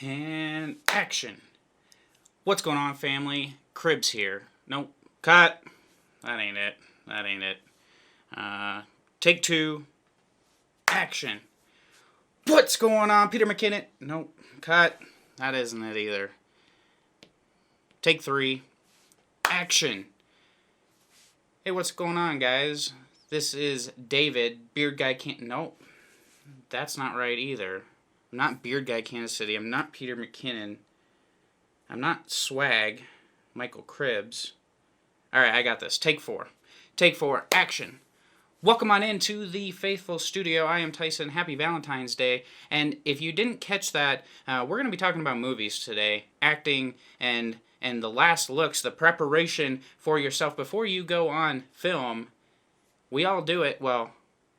And action. What's going on, family? Cribs here. Nope. Cut. That ain't it. That ain't it. Take two. Action. What's going on, Peter McKinnon? Nope. Cut. That isn't it either. Take three. Action. Hey, what's going on, guys? This is David. Beard Guy can't... Nope. That's not right either. I'm not Beard Guy Kansas City. I'm not Peter McKinnon. I'm not Swag. Michael Cribbs. Alright, I got this. Take four. Take four. Action. Welcome on into the Faithful Studio. I am Tyson. Happy Valentine's Day. And if you didn't catch that, we're going to be talking about movies today. Acting and the last looks, the preparation for yourself before you go on film. We all do it. Well,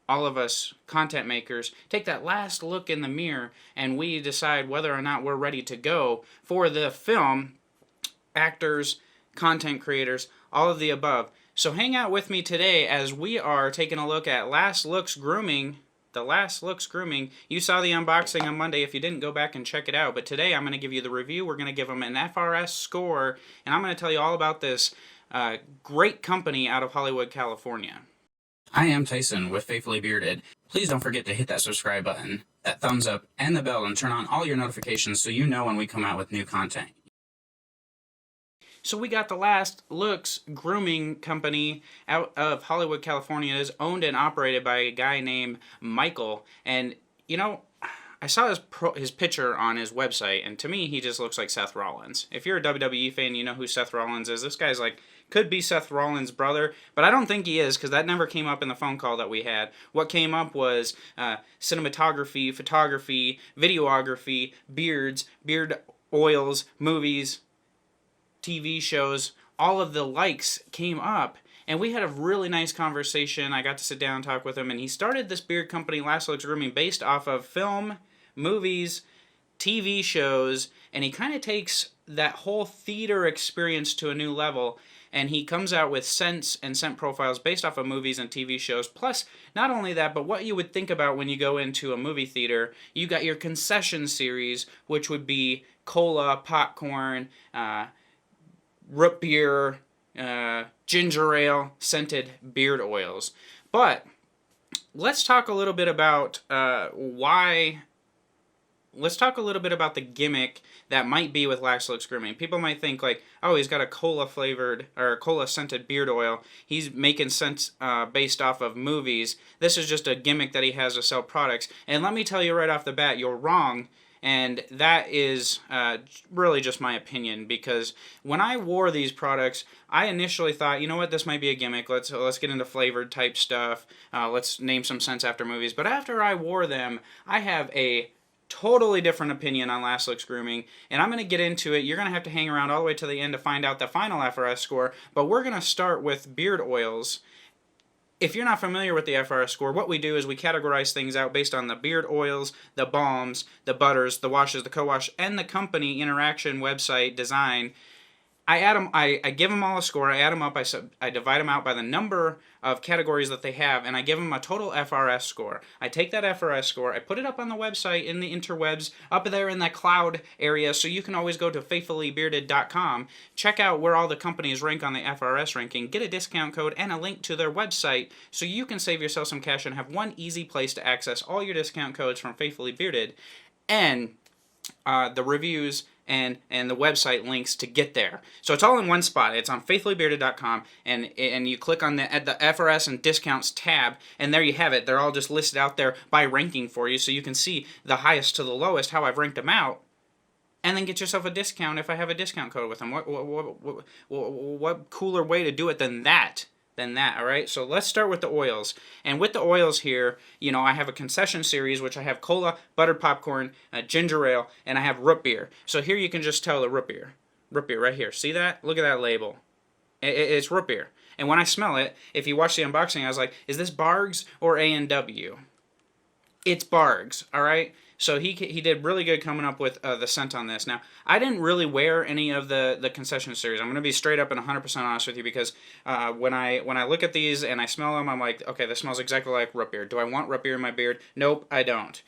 all of us content makers take that last look in the mirror and we decide whether or not we're ready to go for the film. Actors, content creators, all of the above. So hang out with me today as we are taking a look at Last Looks Grooming. The Last Looks Grooming. You saw the unboxing on Monday. If you didn't, go back and check it out. But today I'm going to give you the review. We're going to give them an FRS score. And I'm going to tell you all about this great company out of Hollywood, California. I am Tyson with Faithfully Bearded. Please don't forget to hit that subscribe button, that thumbs up, and the bell, and turn on all your notifications so you know when we come out with new content. So we got the Last Looks Grooming Company out of Hollywood, California. It is owned and operated by a guy named Michael. And, you know, I saw his picture on his website, and to me, he just looks like Seth Rollins. If you're a WWE fan, you know who Seth Rollins is. This guy's like, could be Seth Rollins' brother, but I don't think he is, because that never came up in the phone call that we had. What came up was cinematography, photography, videography, beards, beard oils, movies, TV shows. All of the likes came up, and we had a really nice conversation. I got to sit down and talk with him, and he started this beard company, Last Looks Grooming, based off of film, movies, TV shows, and he kind of takes that whole theater experience to a new level, and he comes out with scents and scent profiles based off of movies and TV shows. Plus, not only that, but what you would think about when you go into a movie theater, you got your concession series, which would be cola, popcorn, root beer, ginger ale, scented beard oils. But let's talk a little bit about Let's talk a little bit about the gimmick that might be with Last Looks Grooming. People might think like, oh, he's got a cola-flavored or cola-scented beard oil. He's making scents based off of movies. This is just a gimmick that he has to sell products. And let me tell you right off the bat, you're wrong. And that is really just my opinion, because when I wore these products, I initially thought, you know what, this might be a gimmick. Let's get into flavored type stuff. Let's name some scents after movies. But after I wore them, I have a totally different opinion on Last Looks Grooming, and I'm going to get into it. You're going to have to hang around all the way to the end to find out the final FRS score, but we're going to start with beard oils. If you're not familiar with the FRS score, what we do is we categorize things out based on the beard oils, the balms, the butters, the washes, the co-wash, and the company interaction, website, design. I add them. I give them all a score. I add them up. I divide them out by the number of categories that they have, and I give them a total FRS score. I take that FRS score. I put it up on the website in the interwebs, up there in that cloud area, so you can always go to faithfullybearded.com, check out where all the companies rank on the FRS ranking, get a discount code and a link to their website, so you can save yourself some cash and have one easy place to access all your discount codes from Faithfully Bearded, and the reviews and the website links to get there. So it's all in one spot. It's on faithfullybearded.com, and you click on the FRS and discounts tab, and there you have it. They're all just listed out there by ranking for you, so you can see the highest to the lowest, how I've ranked them out, and then get yourself a discount if I have a discount code with them. What cooler way to do it than that? All right? So let's start with the oils. And with the oils here, you know, I have a concession series, which I have cola, buttered popcorn, ginger ale, and I have root beer. So here you can just tell the root beer. Root beer right here. See that? Look at that label. It's root beer. And when I smell it, if you watch the unboxing, I was like, is this Bargs or A&W? It's Bargs, all right? So he did really good coming up with the scent on this. Now, I didn't really wear any of the concession series. I'm going to be straight up and 100% honest with you, because when I look at these and I smell them, I'm like, okay, this smells exactly like root beer. Do I want root beer in my beard? Nope, I don't.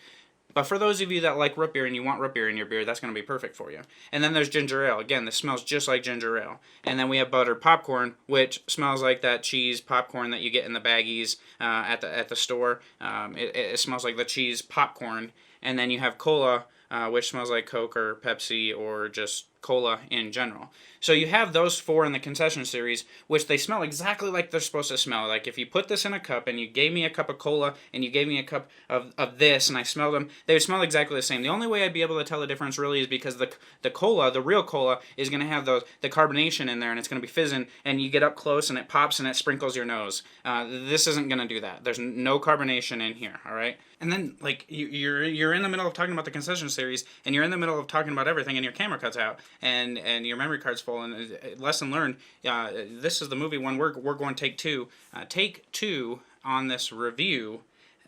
But for those of you that like root beer and you want root beer in your beer, that's going to be perfect for you. And then there's ginger ale. Again, this smells just like ginger ale. And then we have buttered popcorn, which smells like that cheese popcorn that you get in the baggies at the store. It smells like the cheese popcorn. And then you have cola, which smells like Coke or Pepsi or just cola in general. So you have those four in the concession series, which they smell exactly like they're supposed to smell. Like if you put this in a cup and you gave me a cup of cola and you gave me a cup of this and I smelled them, they would smell exactly the same. The only way I'd be able to tell the difference really is because the cola, the real cola, is going to have the carbonation in there and it's going to be fizzing and you get up close and it pops and it sprinkles your nose. This isn't going to do that. There's no carbonation in here, all right? And then like you're in the middle of talking about the concession series and you're in the middle of talking about everything and your camera cuts out and your memory card's full and lesson learned. This is the movie when we're going to take two. Take two on this review.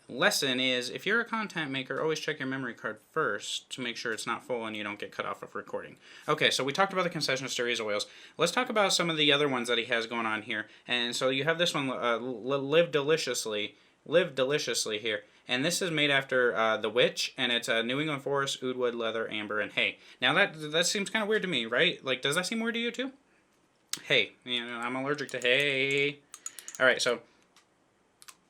Lesson is if you're a content maker, always check your memory card first to make sure it's not full and you don't get cut off of recording. Okay, so we talked about the concession series oils. Let's talk about some of the other ones that he has going on here. And so you have this one, Live Deliciously. Live Deliciously here. And this is made after The Witch, and it's New England Forest, Oud Wood, Leather, Amber, and Hay. Now that seems kind of weird to me, right? Like, does that seem weird to you too? Hay. You know, I'm allergic to hay. All right, so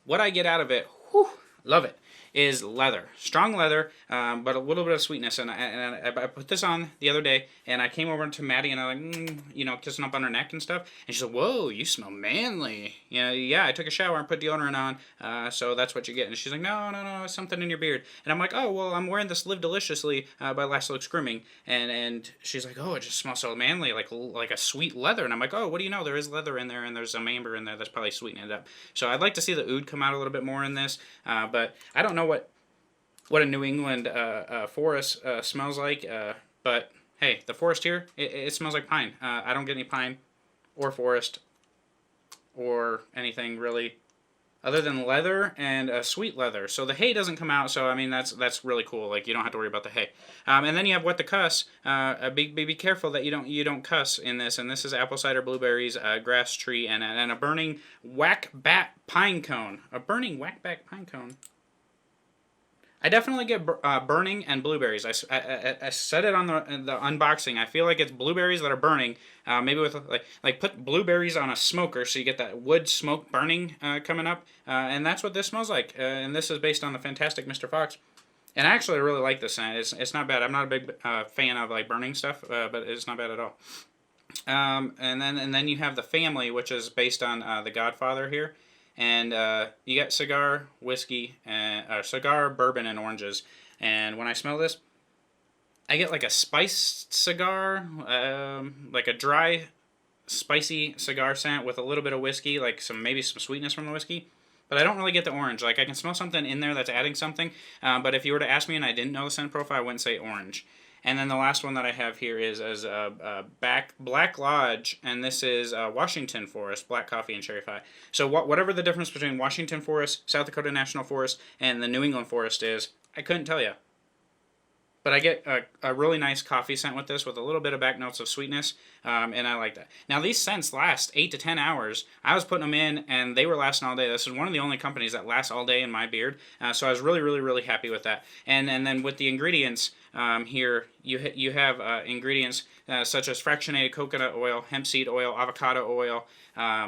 what I get out of it, whew, love it, is leather. Strong leather, but a little bit of sweetness. And I put this on the other day, and I came over to Maddie, and I'm like, you know, kissing up on her neck and stuff. And she said, whoa, you smell manly. You know, yeah, I took a shower and put deodorant on, so that's what you get. And she's like, no, it's something in your beard. And I'm like, oh, well, I'm wearing this Live Deliciously by Last Looks Grooming. And she's like, oh, it just smells so manly, like a sweet leather. And I'm like, oh, what do you know? There is leather in there, and there's some amber in there that's probably sweetening it up. So I'd like to see the oud come out a little bit more in this, but I don't know what a New England forest smells like, but hey, the forest here, it smells like pine. I don't get any pine or forest or anything really other than leather and sweet leather. So the hay doesn't come out, so I mean that's really cool. Like you don't have to worry about the hay. And then you have what to cuss. Be careful that you don't cuss in this. And this is apple cider, blueberries, grass tree, and a burning whack-back pine cone. A burning whack-back pine cone. I definitely get burning and blueberries. I said it on the unboxing. I feel like it's blueberries that are burning. Maybe with like put blueberries on a smoker so you get that wood smoke burning coming up. And that's what this smells like. And this is based on the fantastic Mr. Fox. And actually, I really like this scent. It's not bad. I'm not a big fan of like burning stuff, but it's not bad at all. And then you have the family, which is based on The Godfather here. And you get cigar, whiskey, cigar, bourbon, and oranges. And when I smell this, I get like a spiced cigar, like a dry, spicy cigar scent with a little bit of whiskey, like maybe some sweetness from the whiskey. But I don't really get the orange. Like I can smell something in there that's adding something. But if you were to ask me and I didn't know the scent profile, I wouldn't say orange. And then the last one that I have here is Black Lodge, and this is Washington Forest, Black Coffee, and Cherry Pie. So whatever the difference between Washington Forest, South Dakota National Forest, and the New England Forest is, I couldn't tell you. But I get a really nice coffee scent with this with a little bit of back notes of sweetness, and I like that. Now, these scents last 8 to 10 hours. I was putting them in, and they were lasting all day. This is one of the only companies that lasts all day in my beard, so I was really, really, really happy with that. And then with the ingredients here, you have ingredients such as fractionated coconut oil, hemp seed oil, avocado oil,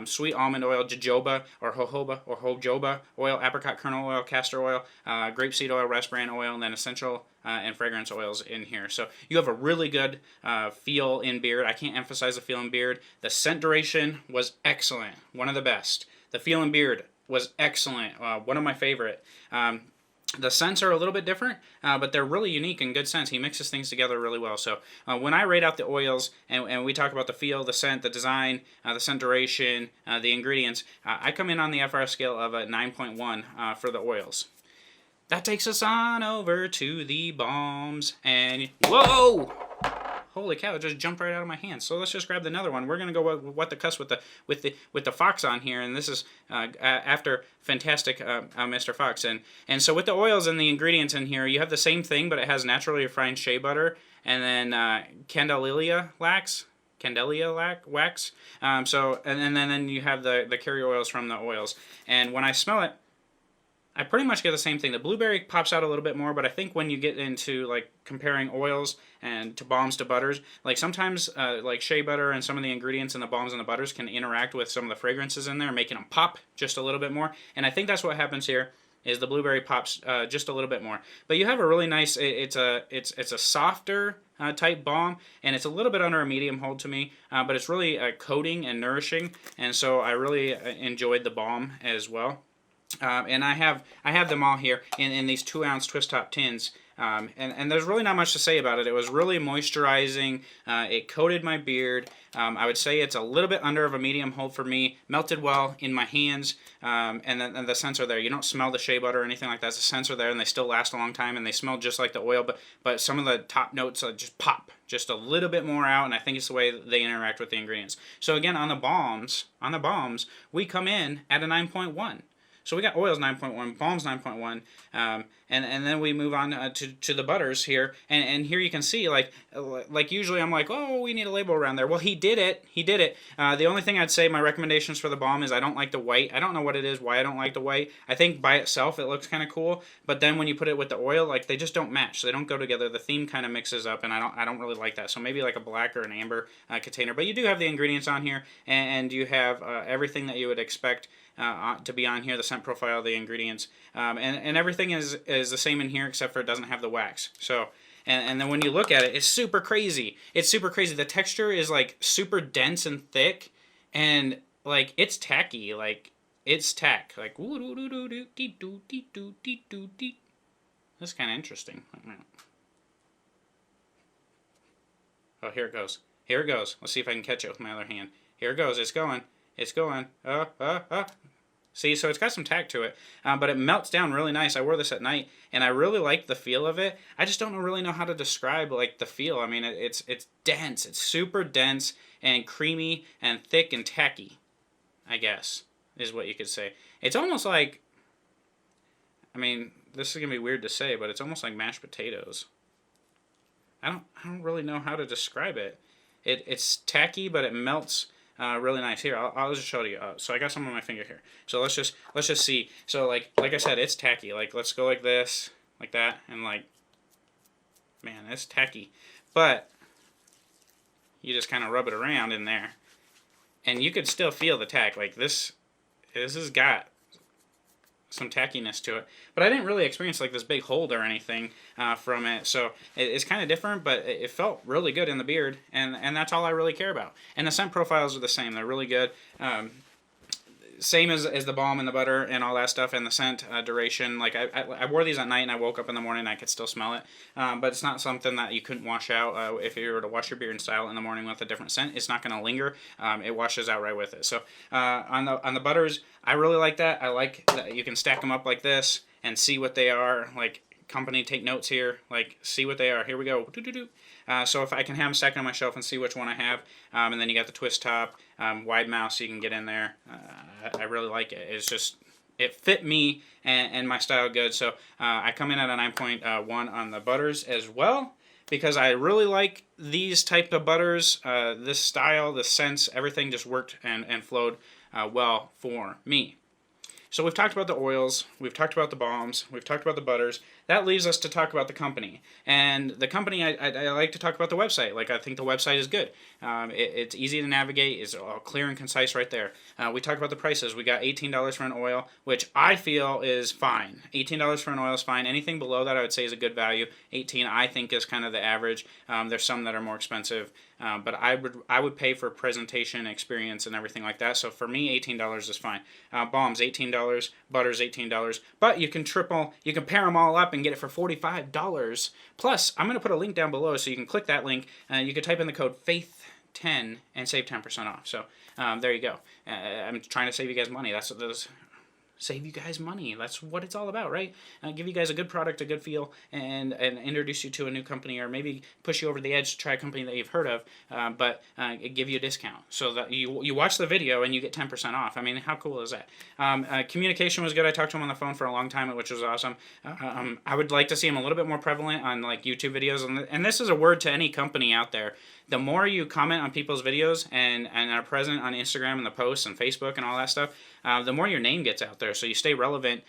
sweet almond oil, jojoba or jojoba oil, apricot kernel oil, castor oil, grapeseed oil, raspberry oil, and then essential and fragrance oils in here. So you have a really good feel in beard. I can't emphasize the feel in beard. The scent duration was excellent, one of the best. The feel in beard was excellent, one of my favorite. The scents are a little bit different, but they're really unique and good scents. He mixes things together really well. So when I rate out the oils and we talk about the feel, the scent, the design, the scent duration, the ingredients, I come in on the FR scale of a 9.1 for the oils. That takes us on over to the balms, and whoa! Holy cow! It just jumped right out of my hand. So let's just grab another one. We're gonna go with what the cuss with the Fox on here, and this is after fantastic Mr. Fox. And so with the oils and the ingredients in here, you have the same thing, but it has naturally refined shea butter, and then Candelia wax. So and then you have the carrier oils from the oils. And when I smell it, I pretty much get the same thing. The blueberry pops out a little bit more, but I think when you get into like comparing oils and to balms to butters, like sometimes like shea butter and some of the ingredients in the balms and the butters can interact with some of the fragrances in there, making them pop just a little bit more. And I think that's what happens here. Is the blueberry pops just a little bit more, but you have a really nice. It's a softer type balm, and it's a little bit under a medium hold to me, but it's really coating and nourishing, and so I really enjoyed the balm as well. And I have them all here in these 2-ounce twist top tins. And there's really not much to say about it. It was really moisturizing. It coated my beard. I would say it's a little bit under of a medium hold for me. Melted well in my hands. And the scents are there. You don't smell the shea butter or anything like that. The scents are there, and they still last a long time, and they smell just like the oil. But some of the top notes just pop just a little bit more out, and I think it's the way that they interact with the ingredients. So again, on the balms, we come in at a 9.1. So we got oils 9.1, balms 9.1, and then we move on to the butters here, and here you can see like usually I'm like, oh, we need a label around there. Well, he did it. The only thing I'd say my recommendations for the balm is I don't like the white. I don't know what it is, why I don't like the white. I think by itself it looks kind of cool, but then when you put it with the oil, like they just don't match. They don't go together. The theme kind of mixes up, and I don't really like that. So maybe like a black or an amber container. But you do have the ingredients on here, and you have everything that you would expect to be on here, the scent profile, the ingredients, and everything is the same in here except for it doesn't have the wax. So, and then when you look at it, it's super crazy. It's super crazy. The texture is like super dense and thick, and like it's tacky. Like it's tack. Like that's kind of interesting. Oh, here it goes. Here it goes. Let's see if I can catch it with my other hand. Here it goes. It's going. It's going. See, so it's got some tack to it, but it melts down really nice. I wore this at night, and I really like the feel of it. I just don't really know how to describe like the feel. I mean, it's dense. It's super dense and creamy and thick and tacky, I guess, is what you could say. It's almost like, I mean, this is gonna be weird to say, but it's almost like mashed potatoes. I don't really know how to describe it. It's tacky, but it melts really nice. Here, I'll just show you. So I got some on my finger here. So let's just see. So like I said, it's tacky. Like let's go like this, like that, and like, man, it's tacky. But you just kind of rub it around in there, and you could still feel the tack. Like this has got some tackiness to it, but I didn't really experience like this big hold or anything from it, so it's kind of different, but it felt really good in the beard, and that's all I really care about. And the scent profiles are the same. They're really good. Same as the balm and the butter and all that stuff, and the scent duration. Like I wore these at night, and I woke up in the morning and I could still smell it. But it's not something that you couldn't wash out. If you were to wash your beard and style it in the morning with a different scent, it's not going to linger. It washes out right with it. So on the butters, I really like that. I like that you can stack them up like this and see what they are. Like company, take notes here. Like see what they are. Here we go. So if I can have them stacked on my shelf and see which one I have, and then you got the twist top, wide mouth so you can get in there. I really like it. It's just, it fit me and my style good. So I come in at a 9.1 on the butters as well, because I really like these type of butters. This style, the scents, everything just worked and flowed well for me. So we've talked about the oils, we've talked about the balms, we've talked about the butters. That leaves us to talk about the company. And the company, I like to talk about the website. Like, I think the website is good. It's easy to navigate. It's all clear and concise right there. We talked about the prices. We got $18 for an oil, which I feel is fine. $18 for an oil is fine. Anything below that I would say is a good value. $18 I think is kind of the average. There's some that are more expensive. But I would pay for presentation, experience, and everything like that. So for me, $18 is fine. Balms, $18. Butters, $18. But you can pair them all up and get it for $45. Plus, I'm going to put a link down below so you can click that link. You can type in the code FAITH10 and save 10% off. So there you go. I'm trying to save you guys money. Save you guys money. That's what it's all about, right? Give you guys a good product, a good feel, and introduce you to a new company, or maybe push you over the edge to try a company that you've heard of, but give you a discount so that you watch the video and you get 10% off. I mean, how cool is that? Communication was good. I talked to him on the phone for a long time, which was awesome. I would like to see him a little bit more prevalent on like YouTube videos, and this is a word to any company out there. The more you comment on people's videos and are present on Instagram and the posts and Facebook and all that stuff, the more your name gets out there. there, so you stay relevant.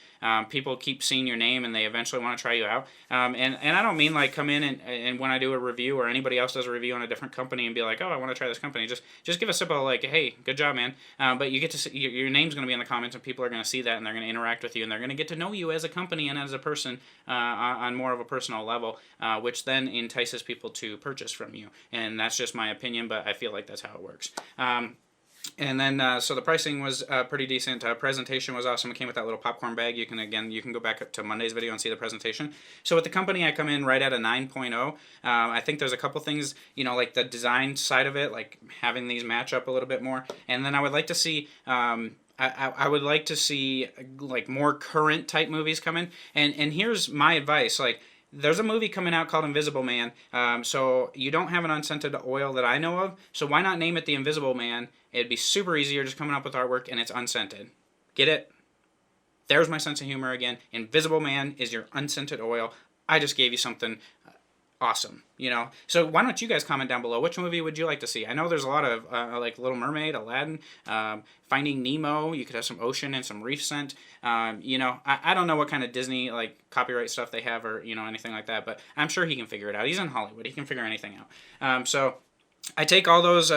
People keep seeing your name, and they eventually want to try you out. And I don't mean like come in and when I do a review or anybody else does a review on a different company and be like, oh, I want to try this company. Just give a simple like, hey, good job, man. But you get to see, your name's going to be in the comments, and people are going to see that, and they're going to interact with you, and they're going to get to know you as a company and as a person on more of a personal level, which then entices people to purchase from you. And that's just my opinion, but I feel like that's how it works. And then, so the pricing was pretty decent. Presentation was awesome. It came with that little popcorn bag. You can go back up to Monday's video and see the presentation. So with the company, I come in right at a 9.0. I think there's a couple things, like the design side of it, like having these match up a little bit more. And then I would like to see... I would like to see like more current type movies come in. And here's my advice, like, there's a movie coming out called Invisible Man, so you don't have an unscented oil that I know of, so why not name it The Invisible Man? It'd be super easy. You're just coming up with artwork, and it's unscented. Get it? There's my sense of humor again. Invisible Man is your unscented oil. I just gave you something awesome, So why don't you guys comment down below? Which movie would you like to see? I know there's a lot of, like Little Mermaid, Aladdin, Finding Nemo. You could have some ocean and some reef scent. I don't know what kind of Disney, like, copyright stuff they have or, anything like that, but I'm sure he can figure it out. He's in Hollywood. He can figure anything out. So I take all those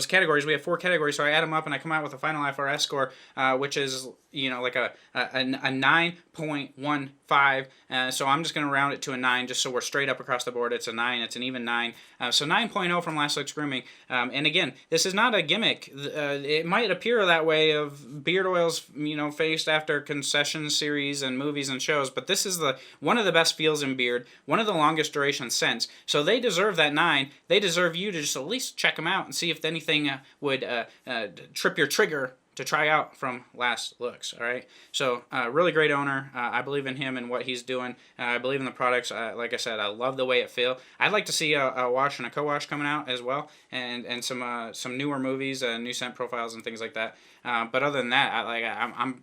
categories. We have 4 categories, so I add them up and I come out with a final FRS score, which is like a 9.15. So I'm just going to round it to a 9, just so we're straight up across the board. It's a 9. It's an even 9. So 9.0 from Last Looks Grooming. And again, this is not a gimmick. It might appear that way of beard oils, faced after concession series and movies and shows, but this is one of the best feels in beard, one of the longest duration scents. So they deserve that 9. They deserve you to just at least check them out and see if anything would trip your trigger to try out from Last Looks, all right? So, really great owner. I believe in him and what he's doing. I believe in the products. Like I said, I love the way it feels. I'd like to see a wash and a co-wash coming out as well, and some newer movies, new scent profiles and things like that. But other than that,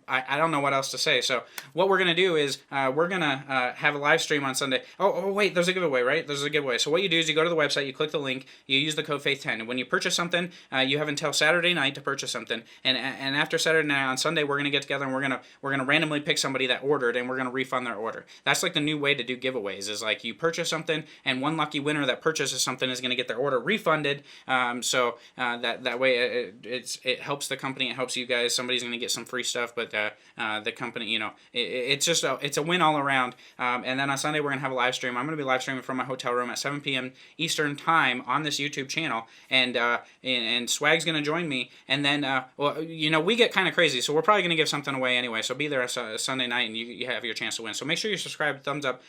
I don't know what else to say. So what we're gonna do is we're gonna have a live stream on Sunday. Oh wait, there's a giveaway, right? There's a giveaway. So what you do is you go to the website, you click the link, you use the code Faith10, and when you purchase something, you have until Saturday night to purchase something. And after Saturday night on Sunday, we're gonna get together and we're gonna randomly pick somebody that ordered, and we're gonna refund their order. That's like the new way to do giveaways. Is like you purchase something, and one lucky winner that purchases something is gonna get their order refunded. So that way it helps the company, it helps you guys. Somebody's gonna get some free stuff, but the company, it's just it's a win all around. And then on Sunday we're gonna have a live stream. I'm gonna be live streaming from my hotel room at 7 p.m. Eastern time on this YouTube channel, and Swag's gonna join me. And then we get kind of crazy, so we're probably gonna give something away anyway. So be there Sunday night, and you have your chance to win. So make sure you subscribe, thumbs up,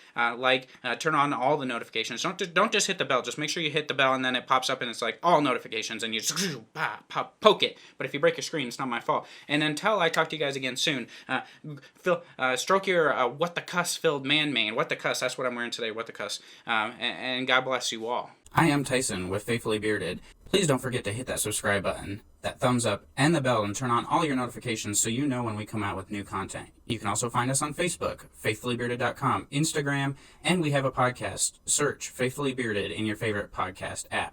turn on all the notifications. Don't just hit the bell. Just make sure you hit the bell, and then it pops up, and it's like all notifications, and you just poke it. But if you break your screen, it's not my fault. And until I talk to you guys again soon, stroke your what the cuss filled man mane. What the cuss? That's what I'm wearing today. What the cuss? And God bless you all. I am Tyson with Faithfully Bearded. Please don't forget to hit that subscribe button, that thumbs up, and the bell, and turn on all your notifications so you know when we come out with new content. You can also find us on Facebook, faithfullybearded.com, Instagram, and we have a podcast. Search Faithfully Bearded in your favorite podcast app.